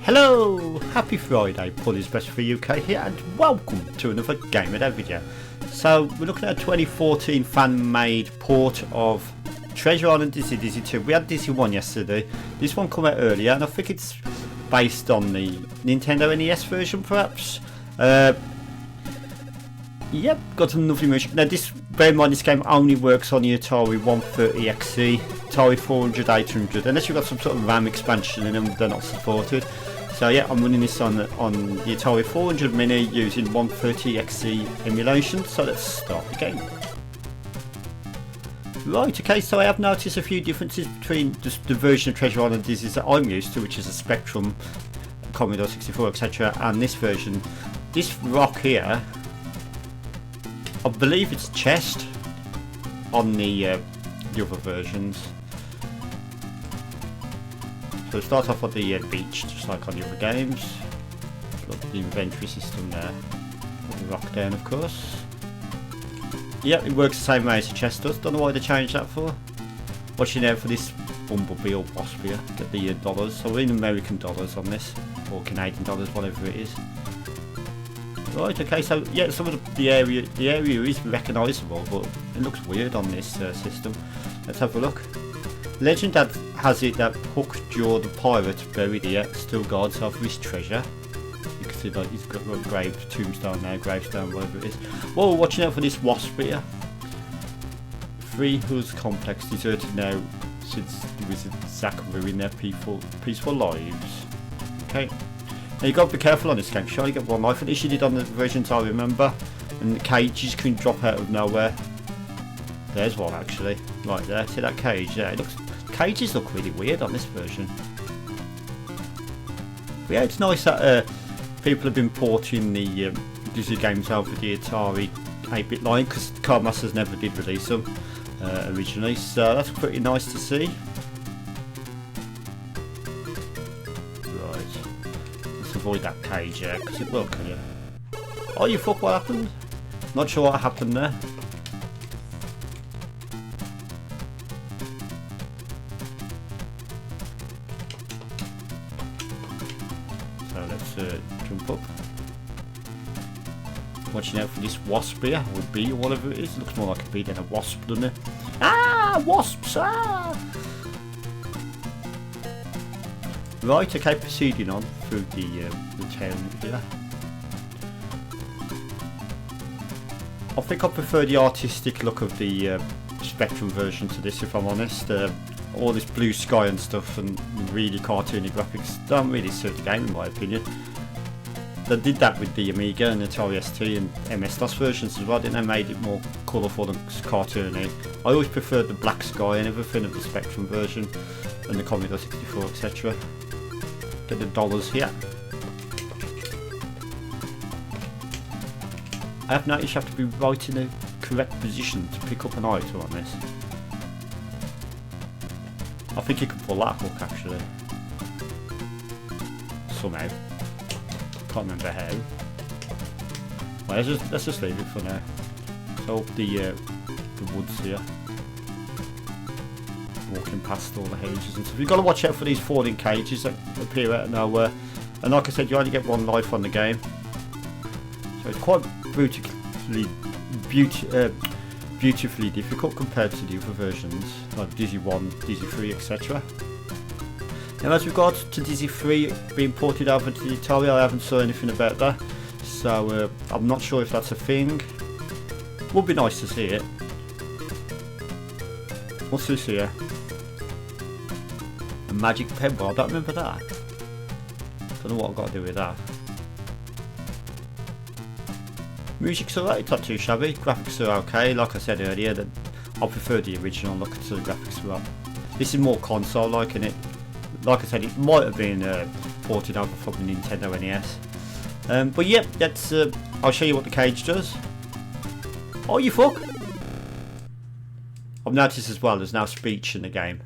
Hello! Happy Friday, Paul's Best for UK here, and welcome to another Game of Day video. So, we're looking at a 2014 fan-made port of Treausre and Dizzy 2. We had Dizzy 1 yesterday. This one came out earlier, and I think it's based on the Nintendo NES version, perhaps. Yep, got another version. Now, bear in mind, this game only works on the Atari 130XE, Atari 400, 800, unless you've got some sort of RAM expansion in them, they're not supported. So yeah, I'm running this on the Atari 400 Mini using 130XE emulation. So let's start the game. Right, okay, so I have noticed a few differences between just the version of Treausre and Dizzy that I'm used to, which is a Spectrum, Commodore 64, etc., and this version. This rock here, I believe it's chest on the other versions. So start off with the beach, just like on the other games. Got the inventory system there. Put the rock down, of course. Yep, it works the same way as the chest does. Don't know why they changed that for. Watching out for this bumblebee or wasp here. Get the dollars. So we're in American dollars on this, or Canadian dollars, whatever it is. Right, okay, so yeah, some of the area is recognisable, but it looks weird on this system. Let's have a look. Legend has it that Hook Jaw the pirate buried here still guards half of his treasure. You can see that he's got a grave tombstone there, gravestone, whatever it is. Whoa, watching out for this wasp here. Treausre complex deserted now since the wizard Zack ruined their peaceful lives. Okay. Now you've got to be careful on this game, try to get one life. At least you did on the versions I remember. And the cages can drop out of nowhere. There's one actually, right there. See that cage? Yeah, cages look really weird on this version. But yeah, it's nice that people have been porting the Dizzy games over the Atari 8-bit line, because Cardmasters never did release them originally, so that's pretty nice to see. Right, let's avoid that cage here, because it will kill you. Oh, you fuck, what happened? Not sure what happened there. Jump up. Watching out for this wasp here, or bee, or whatever it is. It looks more like a bee than a wasp, doesn't it? Ah! Wasps! Ah! Right, okay, proceeding on through the town here. I think I prefer the artistic look of the Spectrum version to this, if I'm honest. All this blue sky and stuff and really cartoony graphics don't really suit the game in my opinion. They did that with the Amiga and Atari ST and MS-DOS versions as well, didn't they? Made it more colourful and cartoony. I always preferred the black sky and everything of the Spectrum version and the Commodore 64, etc. Get the dollars here. I have noticed you have to be right in the correct position to pick up an item on this. I think you can pull that hook actually. Somehow. Can't remember how. Well, let's just leave it for now. So up the woods here. Walking past all the houses and stuff. You've got to watch out for these falling cages that appear out of nowhere. And like I said, you only get one life on the game. So it's quite beautifully difficult compared to the other versions, like Dizzy 1, Dizzy 3, etc. Now as regards to Dizzy 3 being ported over to the Atari, I haven't saw anything about that, so I'm not sure if that's a thing. Would be nice to see it. What's this here? A magic pebble, I don't remember that. Don't know what I've got to do with that. Music's alright, it's not too shabby, graphics are okay, like I said earlier, that I prefer the original look to the graphics as well. This is more console like, and it, like I said, it might have been ported over from the Nintendo NES. But yeah, that's, I'll show you what the cage does. Oh, you fuck! I've noticed as well, there's now speech in the game.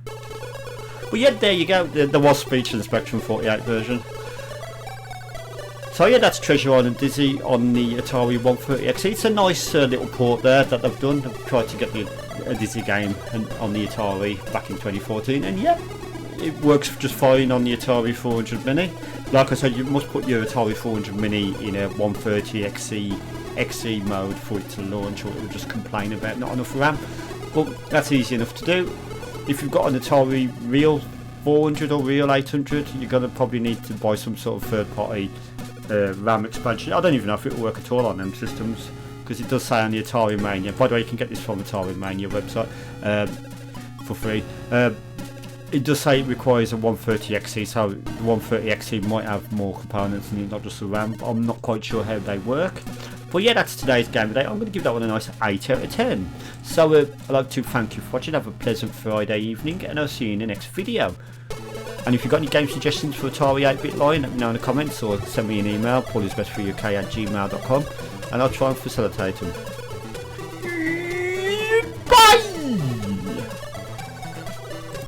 But yeah, there you go, there was speech in the Spectrum 48 version. So yeah, that's Treausre and Dizzy on the Atari 130XE. It's a nice little port there that they've done. They've tried to get the Dizzy game on the Atari back in 2014, and yeah, it works just fine on the Atari 400 Mini. Like I said, you must put your Atari 400 Mini in a 130XE XE mode for it to launch, or it will just complain about not enough RAM. But that's easy enough to do. If you've got an Atari Real 400 or Real 800, you're going to probably need to buy some sort of third-party RAM expansion. I don't even know if it will work at all on them systems, because it does say on the Atari Mania. By the way, you can get this from Atari Mania website for free. It does say it requires a 130XE, so the 130XE might have more components and not just the RAM. I'm not quite sure how they work. But yeah, that's today's game today. I'm going to give that one a nice 8 out of 10. So I'd like to thank you for watching. Have a pleasant Friday evening, and I'll see you in the next video. And if you've got any game suggestions for Atari 8-bit line, let me know in the comments, or send me an email, paulisbestforuk@gmail.com, and I'll try and facilitate them. Bye!